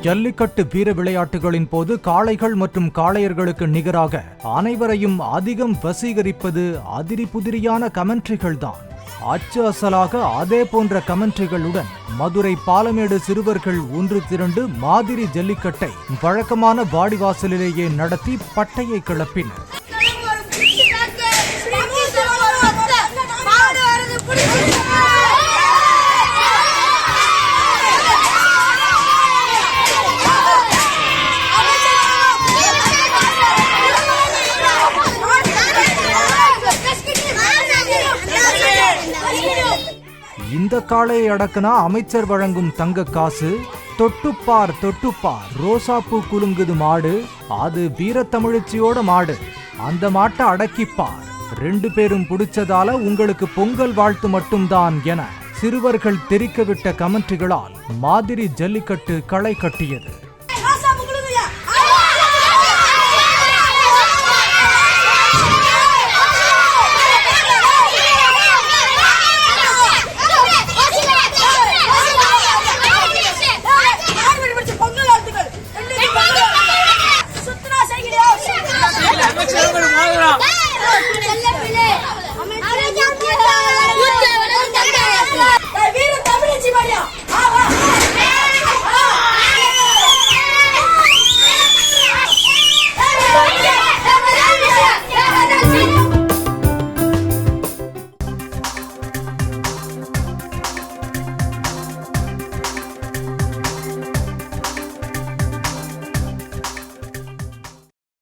ஜல்லிக்கட்டு வீர விளையாட்டுகளின் போது காளைகள் மற்றும் காளையர்களுக்கு நிகராக அனைவரையும் அதிகம் வசீகரிப்பது அதிரி புதிரியான கமெண்ட்ரிகள்தான். அச்சு அசலாக அதே போன்ற கமெண்ட்ரிகளுடன் மதுரை பாலமேடு சிறுவர்கள் ஒன்று திரண்டு மாதிரி ஜல்லிக்கட்டை வழக்கமான வாடிவாசலிலேயே நடத்தி பட்டையை கிளப்பினர். இந்த காளையை அடக்குனா அமைச்சர் வழங்கும் தங்க காசு, தொட்டுப்பார் தொட்டுப்பார் ரோசாப்பூ குலுங்குது மாடு, அது வீரத்தமிழச்சியோட மாடு, அந்த மாட்டை அடக்கிப்பார், 2 பேரும் பிடிச்சதால உங்களுக்கு பொங்கல் வாழ்த்து மட்டும்தான் என சிறுவர்கள் தெரிக்கவிட்ட கமெண்ட்ரிகளால் மாதிரி ஜல்லிக்கட்டு களை கட்டியது.